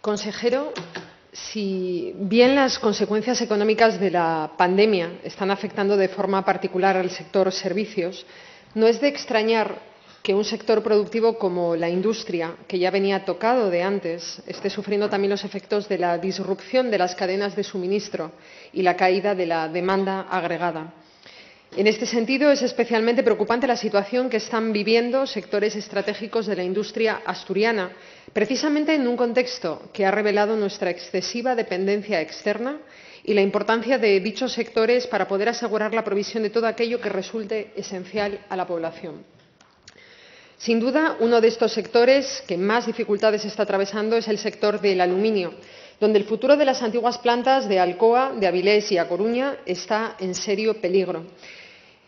Consejero, si bien las consecuencias económicas de la pandemia están afectando de forma particular al sector servicios, no es de extrañar que un sector productivo como la industria, que ya venía tocado de antes, esté sufriendo también los efectos de la disrupción de las cadenas de suministro y la caída de la demanda agregada. En este sentido, es especialmente preocupante la situación que están viviendo sectores estratégicos de la industria asturiana, precisamente en un contexto que ha revelado nuestra excesiva dependencia externa y la importancia de dichos sectores para poder asegurar la provisión de todo aquello que resulte esencial a la población. Sin duda, uno de estos sectores que más dificultades está atravesando es el sector del aluminio, donde el futuro de las antiguas plantas de Alcoa, de Avilés y A Coruña está en serio peligro.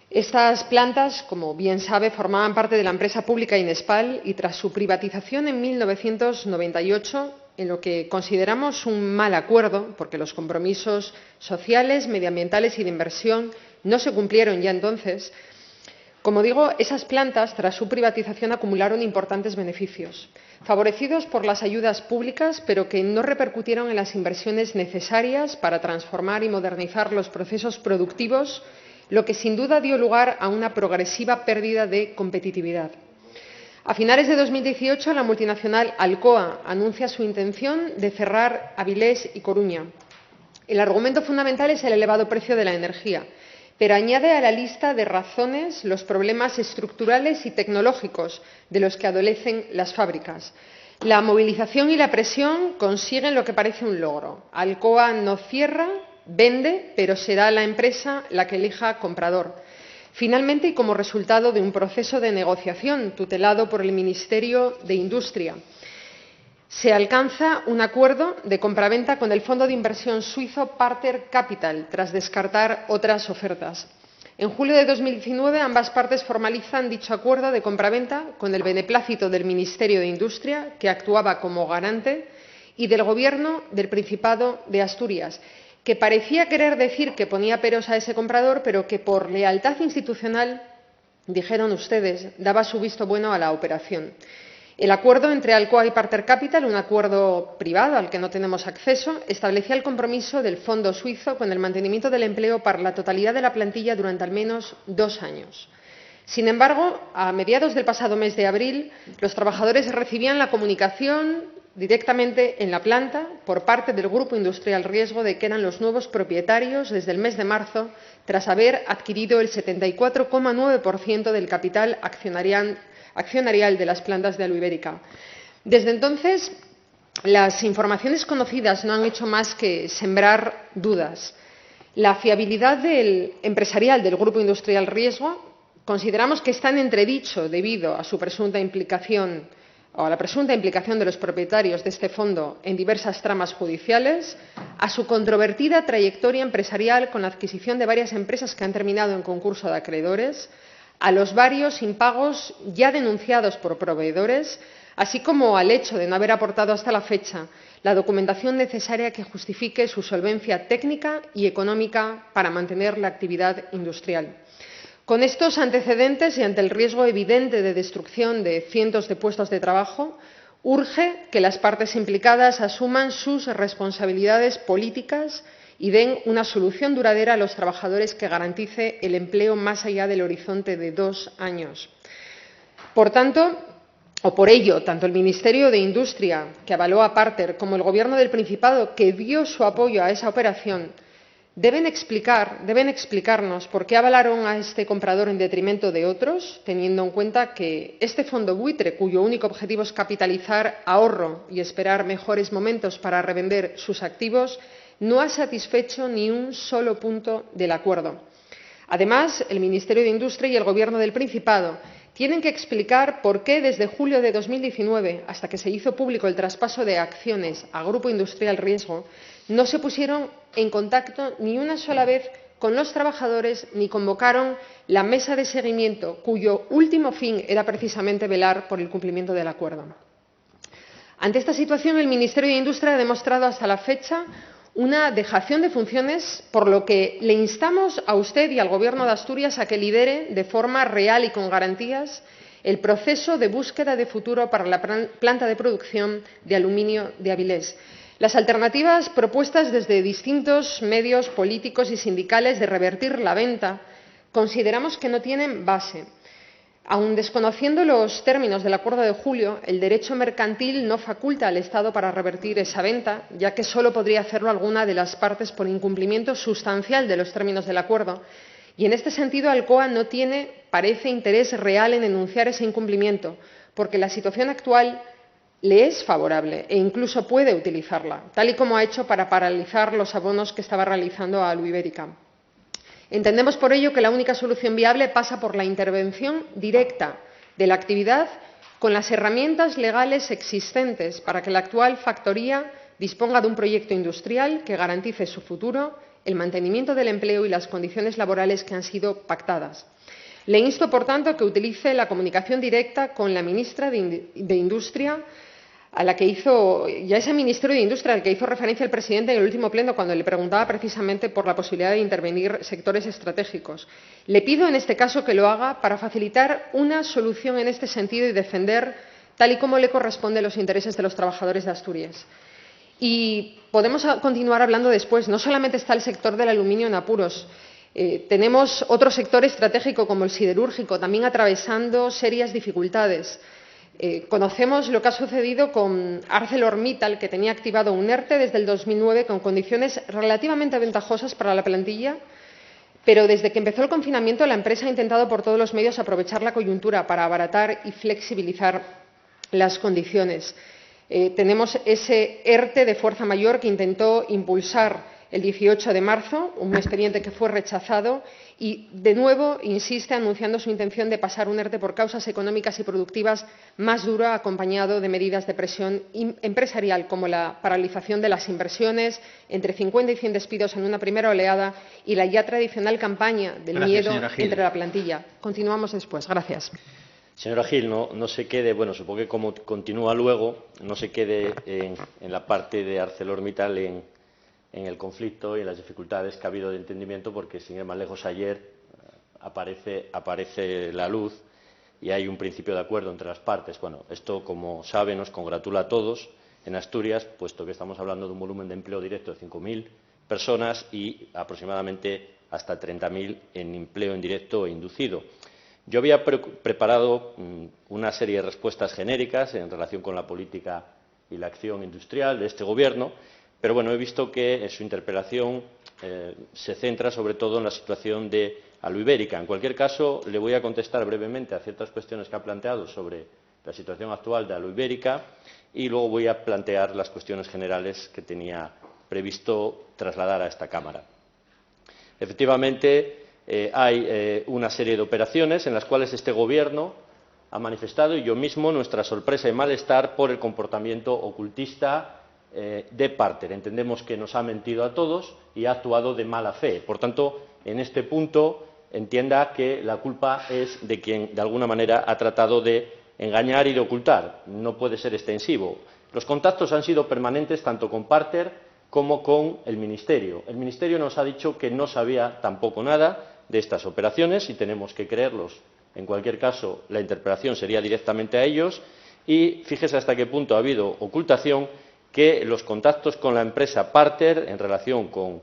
Estas plantas, como bien sabe, formaban parte de la empresa pública Inespal y, tras su privatización en 1998, en lo que consideramos un mal acuerdo, porque los compromisos sociales, medioambientales y de inversión no se cumplieron ya entonces, como digo, esas plantas, tras su privatización, acumularon importantes beneficios, favorecidos por las ayudas públicas, pero que no repercutieron en las inversiones necesarias para transformar y modernizar los procesos productivos, lo que sin duda dio lugar a una progresiva pérdida de competitividad. A finales de 2018, la multinacional Alcoa anuncia su intención de cerrar Avilés y Coruña. El argumento fundamental es el elevado precio de la energía, pero añade a la lista de razones los problemas estructurales y tecnológicos de los que adolecen las fábricas. La movilización y la presión consiguen lo que parece un logro. Alcoa no cierra, vende, pero será la empresa la que elija comprador. Finalmente, y como resultado de un proceso de negociación tutelado por el Ministerio de Industria, se alcanza un acuerdo de compraventa con el fondo de inversión suizo Partner Capital, tras descartar otras ofertas. En julio de 2019, ambas partes formalizan dicho acuerdo de compraventa con el beneplácito del Ministerio de Industria, que actuaba como garante, y del Gobierno del Principado de Asturias, que parecía querer decir que ponía peros a ese comprador, pero que por lealtad institucional, dijeron ustedes, daba su visto bueno a la operación. El acuerdo entre Alcoa y Partner Capital, un acuerdo privado al que no tenemos acceso, establecía el compromiso del fondo suizo con el mantenimiento del empleo para la totalidad de la plantilla durante al menos 2 años. Sin embargo, a mediados del pasado mes de abril, los trabajadores recibían la comunicación directamente en la planta por parte del Grupo Industrial Riesgo de que eran los nuevos propietarios desde el mes de marzo, tras haber adquirido el 74,9% del capital accionarial de las plantas de Aluibérica. Desde entonces, las informaciones conocidas no han hecho más que sembrar dudas. La fiabilidad empresarial del Grupo Industrial Riesgo consideramos que está en entredicho debido a su presunta implicación o a la presunta implicación de los propietarios de este fondo en diversas tramas judiciales, a su controvertida trayectoria empresarial con la adquisición de varias empresas que han terminado en concurso de acreedores, a los varios impagos ya denunciados por proveedores, así como al hecho de no haber aportado hasta la fecha la documentación necesaria que justifique su solvencia técnica y económica para mantener la actividad industrial. Con estos antecedentes y ante el riesgo evidente de destrucción de cientos de puestos de trabajo, urge que las partes implicadas asuman sus responsabilidades políticas y den una solución duradera a los trabajadores que garantice el empleo más allá del horizonte de 2 años. Por ello, tanto el Ministerio de Industria, que avaló a Partner, como el Gobierno del Principado, que dio su apoyo a esa operación, deben explicarnos por qué avalaron a este comprador en detrimento de otros, teniendo en cuenta que este fondo buitre, cuyo único objetivo es capitalizar ahorro y esperar mejores momentos para revender sus activos, no ha satisfecho ni un solo punto del acuerdo. Además, el Ministerio de Industria y el Gobierno del Principado tienen que explicar por qué desde julio de 2019 hasta que se hizo público el traspaso de acciones a Grupo Industrial Riesgo no se pusieron en contacto ni una sola vez con los trabajadores ni convocaron la mesa de seguimiento, cuyo último fin era precisamente velar por el cumplimiento del acuerdo. Ante esta situación, el Ministerio de Industria ha demostrado hasta la fecha una dejación de funciones, por lo que le instamos a usted y al Gobierno de Asturias a que lidere de forma real y con garantías el proceso de búsqueda de futuro para la planta de producción de aluminio de Avilés. Las alternativas propuestas desde distintos medios políticos y sindicales de revertir la venta consideramos que no tienen base. Aun desconociendo los términos del acuerdo de julio, el derecho mercantil no faculta al Estado para revertir esa venta, ya que solo podría hacerlo alguna de las partes por incumplimiento sustancial de los términos del acuerdo. Y en este sentido, Alcoa no tiene, parece, interés real en denunciar ese incumplimiento, porque la situación actual le es favorable e incluso puede utilizarla, tal y como ha hecho para paralizar los abonos que estaba realizando a Aluibérica. Entendemos, por ello, que la única solución viable pasa por la intervención directa de la actividad con las herramientas legales existentes para que la actual factoría disponga de un proyecto industrial que garantice su futuro, el mantenimiento del empleo y las condiciones laborales que han sido pactadas. Le insto, por tanto, a que utilice la comunicación directa con la ministra de Industria, a ese Ministerio de Industria al que hizo referencia el presidente en el último pleno cuando le preguntaba precisamente por la posibilidad de intervenir sectores estratégicos. Le pido en este caso que lo haga para facilitar una solución en este sentido y defender, tal y como le corresponde, los intereses de los trabajadores de Asturias. Y podemos continuar hablando después. No solamente está el sector del aluminio en apuros. Tenemos otro sector estratégico como el siderúrgico también atravesando serias dificultades. Conocemos lo que ha sucedido con ArcelorMittal, que tenía activado un ERTE desde el 2009 con condiciones relativamente ventajosas para la plantilla, pero desde que empezó el confinamiento la empresa ha intentado por todos los medios aprovechar la coyuntura para abaratar y flexibilizar las condiciones. Tenemos ese ERTE de fuerza mayor que intentó impulsar el 18 de marzo, un expediente que fue rechazado, y de nuevo insiste anunciando su intención de pasar un ERTE por causas económicas y productivas más duro, acompañado de medidas de presión empresarial como la paralización de las inversiones, entre 50 y 100 despidos en una primera oleada y la ya tradicional campaña del miedo entre la plantilla. Continuamos después. Gracias. Señora Gil, no se quede, bueno, supongo que como continúa luego, no se quede en la parte de ArcelorMittal en el conflicto y en las dificultades que ha habido de entendimiento, porque sin ir más lejos ayer aparece la luz y hay un principio de acuerdo entre las partes. Bueno, esto, como sabe, nos congratula a todos en Asturias, puesto que estamos hablando de un volumen de empleo directo de 5.000 personas y aproximadamente hasta 30.000 en empleo indirecto e inducido. Yo había preparado una serie de respuestas genéricas en relación con la política y la acción industrial de este Gobierno, pero bueno, he visto que en su interpelación se centra sobre todo en la situación de Aluibérica. En cualquier caso, le voy a contestar brevemente a ciertas cuestiones que ha planteado sobre la situación actual de Aluibérica y luego voy a plantear las cuestiones generales que tenía previsto trasladar a esta Cámara. Efectivamente, hay una serie de operaciones en las cuales este Gobierno ha manifestado, y yo mismo, nuestra sorpresa y malestar por el comportamiento ocultista de Parter. Entendemos que nos ha mentido a todos y ha actuado de mala fe. Por tanto, en este punto, entienda que la culpa es de quien, de alguna manera, ha tratado de engañar y de ocultar. No puede ser extensivo. Los contactos han sido permanentes tanto con Parter como con el Ministerio. El Ministerio nos ha dicho que no sabía tampoco nada de estas operaciones y tenemos que creerlos. En cualquier caso, la interpelación sería directamente a ellos y fíjese hasta qué punto ha habido ocultación, que los contactos con la empresa Parter en relación con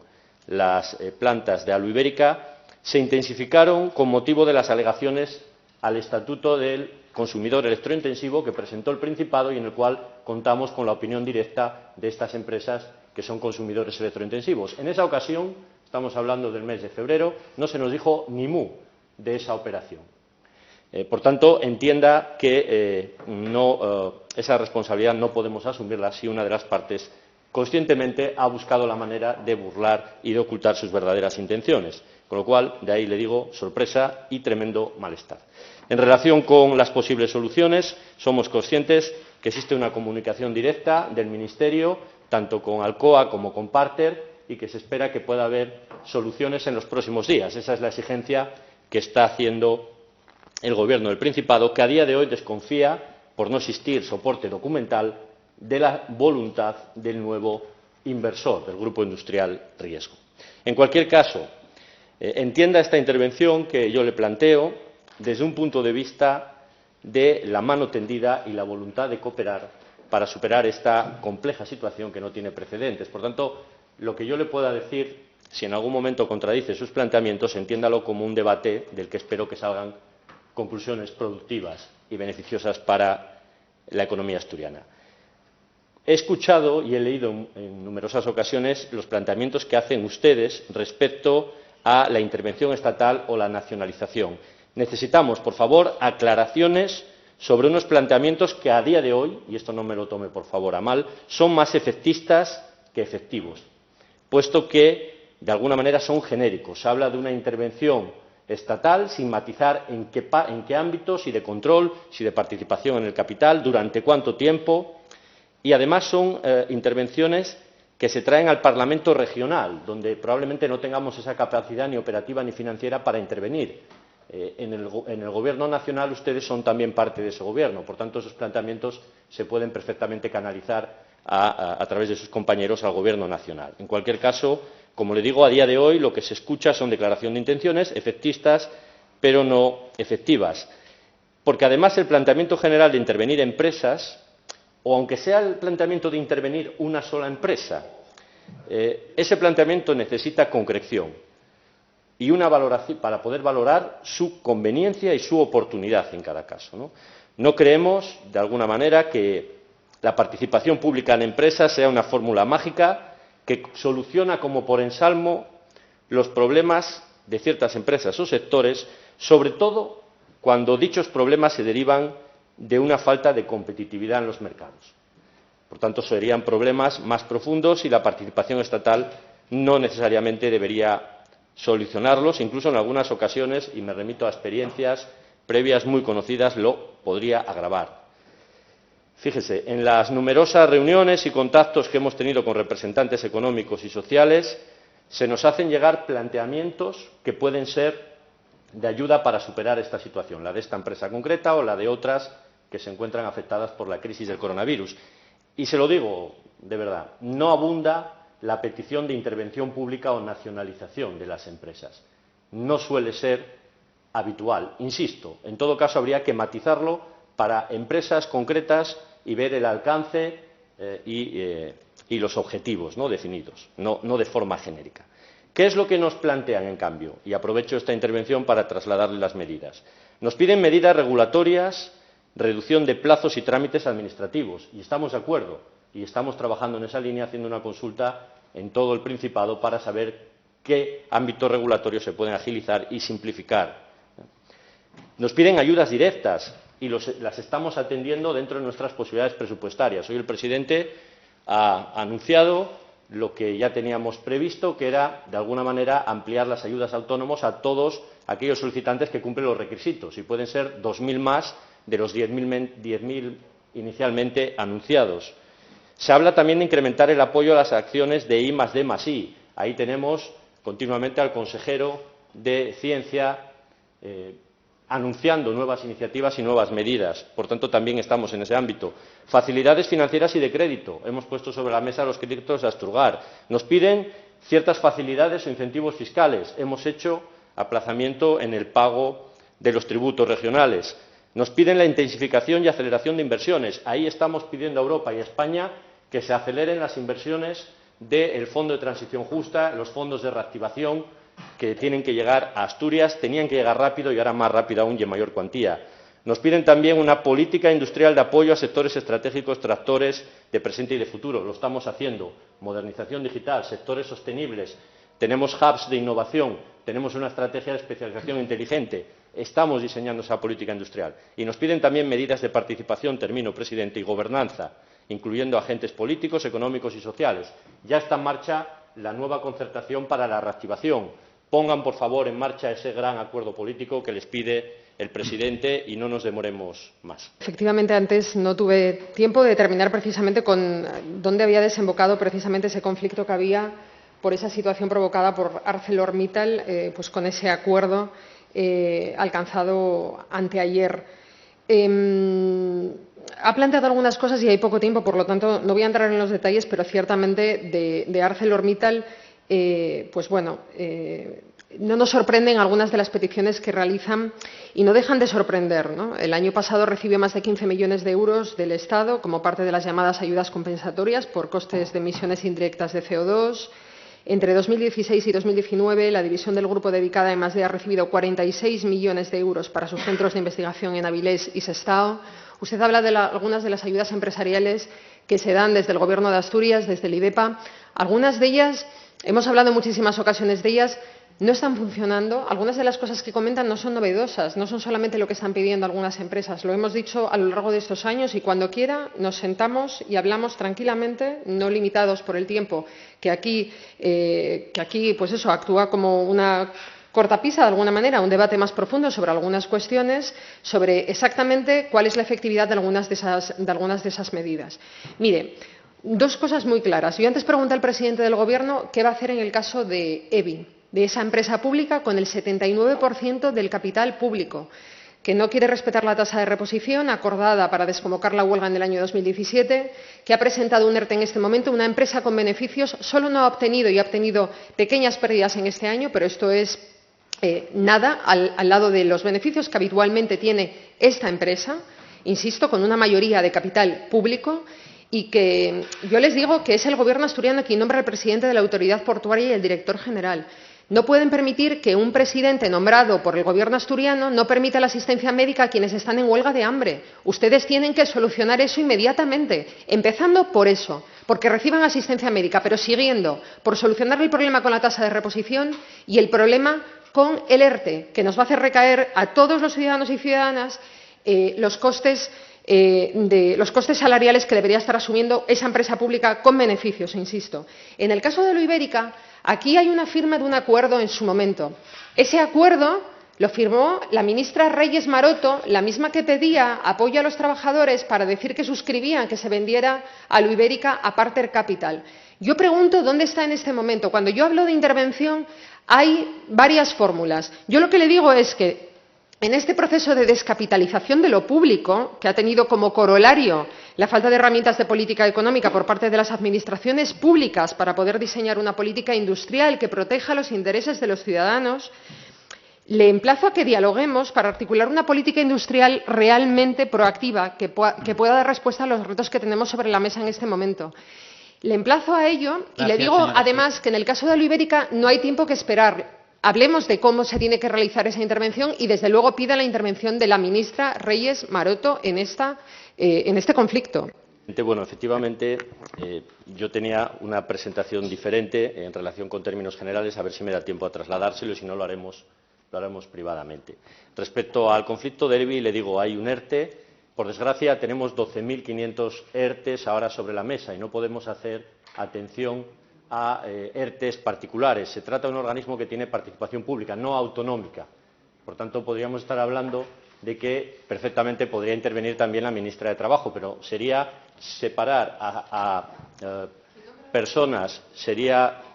las plantas de Aluibérica se intensificaron con motivo de las alegaciones al Estatuto del Consumidor Electrointensivo que presentó el Principado y en el cual contamos con la opinión directa de estas empresas que son consumidores electrointensivos. En esa ocasión, estamos hablando del mes de febrero, no se nos dijo ni mu de esa operación. Por tanto, entienda que esa responsabilidad no podemos asumirla si una de las partes conscientemente ha buscado la manera de burlar y de ocultar sus verdaderas intenciones. Con lo cual, de ahí le digo, sorpresa y tremendo malestar. En relación con las posibles soluciones, somos conscientes que existe una comunicación directa del Ministerio, tanto con Alcoa como con Parter, y que se espera que pueda haber soluciones en los próximos días. Esa es la exigencia que está haciendo el Gobierno del Principado, que a día de hoy desconfía, por no existir soporte documental, de la voluntad del nuevo inversor, del Grupo Industrial Riesgo. En cualquier caso, entienda esta intervención que yo le planteo desde un punto de vista de la mano tendida y la voluntad de cooperar para superar esta compleja situación que no tiene precedentes. Por tanto, lo que yo le pueda decir, si en algún momento contradice sus planteamientos, entiéndalo como un debate del que espero que salgan conclusiones productivas y beneficiosas para la economía asturiana. He escuchado y he leído en numerosas ocasiones los planteamientos que hacen ustedes respecto a la intervención estatal o la nacionalización. Necesitamos, por favor, aclaraciones sobre unos planteamientos que a día de hoy, y esto no me lo tome por favor a mal, son más efectistas que efectivos, puesto que de alguna manera son genéricos. Se habla de una intervención estatal sin matizar en qué ámbitos, si de control, si de participación en el capital, durante cuánto tiempo, y además son intervenciones que se traen al Parlamento regional, donde probablemente no tengamos esa capacidad ni operativa ni financiera para intervenir. En el Gobierno nacional ustedes son también parte de ese Gobierno, por tanto esos planteamientos se pueden perfectamente canalizar a través de sus compañeros al Gobierno nacional. En cualquier caso, como le digo, a día de hoy lo que se escucha son declaraciones de intenciones efectistas, pero no efectivas, porque además el planteamiento general de intervenir empresas, o aunque sea el planteamiento de intervenir una sola empresa, ese planteamiento necesita concreción y una valoración para poder valorar su conveniencia y su oportunidad en cada caso, No creemos, de alguna manera, que la participación pública en empresas sea una fórmula mágica que soluciona como por ensalmo los problemas de ciertas empresas o sectores, sobre todo cuando dichos problemas se derivan de una falta de competitividad en los mercados. Por tanto, serían problemas más profundos y la participación estatal no necesariamente debería solucionarlos, incluso en algunas ocasiones, y me remito a experiencias previas muy conocidas, lo podría agravar. Fíjese, en las numerosas reuniones y contactos que hemos tenido con representantes económicos y sociales, se nos hacen llegar planteamientos que pueden ser de ayuda para superar esta situación, la de esta empresa concreta o la de otras que se encuentran afectadas por la crisis del coronavirus. Y se lo digo de verdad, no abunda la petición de intervención pública o nacionalización de las empresas. No suele ser habitual. Insisto, en todo caso habría que matizarlo para empresas concretas y ver el alcance y los objetivos definidos, no de forma genérica. ¿Qué es lo que nos plantean, en cambio? Y aprovecho esta intervención para trasladarles las medidas. Nos piden medidas regulatorias, reducción de plazos y trámites administrativos, y estamos de acuerdo, y estamos trabajando en esa línea, haciendo una consulta en todo el Principado para saber qué ámbitos regulatorios se pueden agilizar y simplificar. Nos piden ayudas directas y las estamos atendiendo dentro de nuestras posibilidades presupuestarias. Hoy el presidente ha anunciado lo que ya teníamos previsto, que era, de alguna manera, ampliar las ayudas a autónomos a todos aquellos solicitantes que cumplen los requisitos, y pueden ser 2.000 más de los 10.000 inicialmente anunciados. Se habla también de incrementar el apoyo a las acciones de I+D+I. Ahí tenemos continuamente al consejero de Ciencia anunciando nuevas iniciativas y nuevas medidas. Por tanto, también estamos en ese ámbito. Facilidades financieras y de crédito. Hemos puesto sobre la mesa los créditos de Asturgar. Nos piden ciertas facilidades o incentivos fiscales. Hemos hecho aplazamiento en el pago de los tributos regionales. Nos piden la intensificación y aceleración de inversiones. Ahí estamos pidiendo a Europa y a España que se aceleren las inversiones del Fondo de Transición Justa, los fondos de reactivación que tienen que llegar a Asturias, tenían que llegar rápido y ahora más rápido aún y en mayor cuantía. Nos piden también una política industrial de apoyo a sectores estratégicos, tractores de presente y de futuro. Lo estamos haciendo. Modernización digital, sectores sostenibles. Tenemos hubs de innovación, tenemos una estrategia de especialización inteligente. Estamos diseñando esa política industrial. Y nos piden también medidas de participación, termino, presidente, y gobernanza, incluyendo agentes políticos, económicos y sociales. Ya está en marcha la nueva concertación para la reactivación. Pongan, por favor, en marcha ese gran acuerdo político que les pide el presidente y no nos demoremos más. Efectivamente, antes no tuve tiempo de terminar precisamente con dónde había desembocado precisamente ese conflicto que había por esa situación provocada por ArcelorMittal, pues con ese acuerdo alcanzado anteayer. Ha planteado algunas cosas y hay poco tiempo, por lo tanto no voy a entrar en los detalles, pero ciertamente de ArcelorMittal, pues bueno, no nos sorprenden algunas de las peticiones que realizan y no dejan de sorprender, ¿no? El año pasado recibió más de 15 millones de euros del Estado como parte de las llamadas ayudas compensatorias por costes de emisiones indirectas de CO2. Entre 2016 y 2019, la división del grupo dedicada a I+D ha recibido 46 millones de euros para sus centros de investigación en Avilés y Sestao. Usted habla de algunas de las ayudas empresariales que se dan desde el Gobierno de Asturias, desde el IDEPA. Algunas de ellas, hemos hablado en muchísimas ocasiones de ellas, no están funcionando. Algunas de las cosas que comentan no son novedosas, no son solamente lo que están pidiendo algunas empresas. Lo hemos dicho a lo largo de estos años y cuando quiera nos sentamos y hablamos tranquilamente, no limitados por el tiempo, que aquí pues eso, actúa como una cortapisa de alguna manera, un debate más profundo sobre algunas cuestiones, sobre exactamente cuál es la efectividad de algunas de esas medidas. Mire, dos cosas muy claras. Yo antes pregunté al presidente del Gobierno qué va a hacer en el caso de EBI, de esa empresa pública con el 79% del capital público, que no quiere respetar la tasa de reposición acordada para desconvocar la huelga en el año 2017, que ha presentado un ERTE en este momento, una empresa con beneficios, solo no ha obtenido y ha obtenido pequeñas pérdidas en este año, pero esto es nada al lado de los beneficios que habitualmente tiene esta empresa, insisto, con una mayoría de capital público, y que yo les digo que es el Gobierno asturiano quien nombra al presidente de la Autoridad Portuaria y el director general. No pueden permitir que un presidente nombrado por el Gobierno asturiano no permita la asistencia médica a quienes están en huelga de hambre. Ustedes tienen que solucionar eso inmediatamente, empezando por eso, porque reciban asistencia médica, pero siguiendo por solucionar el problema con la tasa de reposición y el problema con el ERTE, que nos va a hacer recaer a todos los ciudadanos y ciudadanas los costes salariales que debería estar asumiendo esa empresa pública con beneficios, insisto. En el caso de Lo Ibérica, aquí hay una firma de un acuerdo en su momento. Ese acuerdo lo firmó la ministra Reyes Maroto, la misma que pedía apoyo a los trabajadores para decir que suscribían que se vendiera a Lo Ibérica a Parter Capital. Yo pregunto dónde está en este momento. Cuando yo hablo de intervención, hay varias fórmulas. Yo lo que le digo es que en este proceso de descapitalización de lo público, que ha tenido como corolario la falta de herramientas de política económica por parte de las administraciones públicas para poder diseñar una política industrial que proteja los intereses de los ciudadanos, le emplazo a que dialoguemos para articular una política industrial realmente proactiva que pueda dar respuesta a los retos que tenemos sobre la mesa en este momento. Le emplazo a ello y le digo además que en el caso de Lo Ibérica no hay tiempo que esperar. Hablemos de cómo se tiene que realizar esa intervención y, desde luego, pida la intervención de la ministra Reyes Maroto en este conflicto. Bueno, efectivamente, yo tenía una presentación diferente en relación con términos generales, a ver si me da tiempo a trasladárselo y si no lo haremos privadamente. Respecto al conflicto de EBI, le digo, hay un ERTE. Por desgracia, tenemos 12.500 ERTEs ahora sobre la mesa y no podemos hacer atención a ERTEs particulares. Se trata de un organismo que tiene participación pública, no autonómica. Por tanto, podríamos estar hablando de que perfectamente podría intervenir también la ministra de Trabajo, pero sería separar a personas,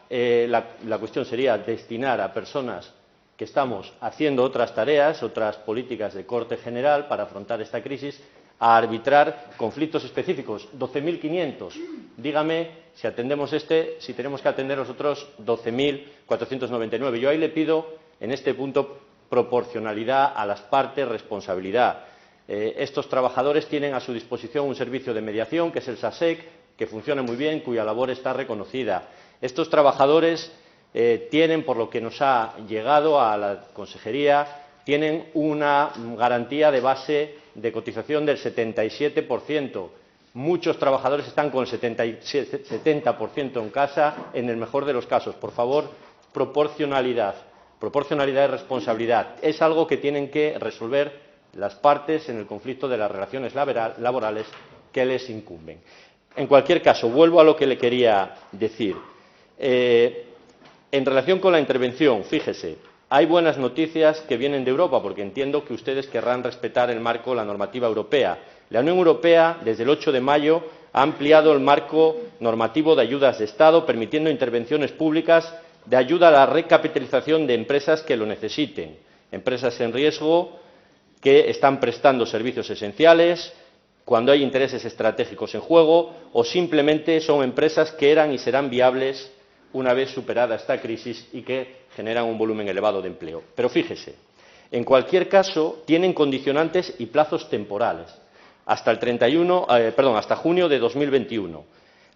la cuestión sería destinar a personas que estamos haciendo otras tareas, otras políticas de corte general para afrontar esta crisis, a arbitrar conflictos específicos. 12.500. Dígame si atendemos si tenemos que atender los otros 12.499. Yo ahí le pido, en este punto, proporcionalidad a las partes, responsabilidad. Estos trabajadores tienen a su disposición un servicio de mediación, que es el SASEC, que funciona muy bien, cuya labor está reconocida. Estos trabajadores tienen, por lo que nos ha llegado a la consejería, tienen una garantía de base de cotización del 77%. Muchos trabajadores están con el 70% en casa, en el mejor de los casos. Por favor, proporcionalidad y responsabilidad. Es algo que tienen que resolver las partes en el conflicto de las relaciones laborales que les incumben. En cualquier caso, vuelvo a lo que le quería decir. En relación con la intervención, fíjese, hay buenas noticias que vienen de Europa, porque entiendo que ustedes querrán respetar el marco, la normativa europea. La Unión Europea, desde el 8 de mayo, ha ampliado el marco normativo de ayudas de Estado, permitiendo intervenciones públicas de ayuda a la recapitalización de empresas que lo necesiten, empresas en riesgo que están prestando servicios esenciales, cuando hay intereses estratégicos en juego, o simplemente son empresas que eran y serán viables una vez superada esta crisis y que generan un volumen elevado de empleo. Pero fíjese, en cualquier caso, tienen condicionantes y plazos temporales, hasta junio de 2021.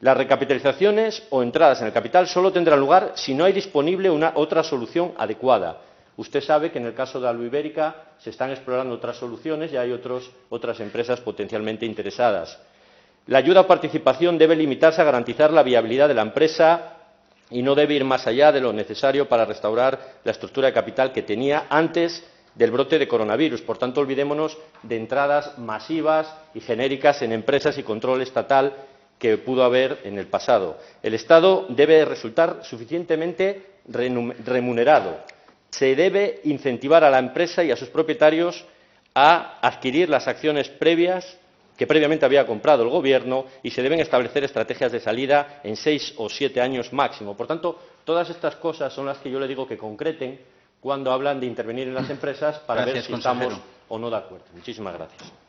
Las recapitalizaciones o entradas en el capital solo tendrán lugar si no hay disponible otra solución adecuada. Usted sabe que en el caso de Alba Ibérica se están explorando otras soluciones y hay otras empresas potencialmente interesadas. La ayuda o participación debe limitarse a garantizar la viabilidad de la empresa y no debe ir más allá de lo necesario para restaurar la estructura de capital que tenía antes del brote de coronavirus. Por tanto, olvidémonos de entradas masivas y genéricas en empresas y control estatal que pudo haber en el pasado. El Estado debe resultar suficientemente remunerado. Se debe incentivar a la empresa y a sus propietarios a adquirir las acciones que previamente había comprado el Gobierno y se deben establecer estrategias de salida en 6 o 7 años máximo. Por tanto, todas estas cosas son las que yo le digo que concreten cuando hablan de intervenir en las empresas para ver si estamos o no de acuerdo. Muchísimas gracias.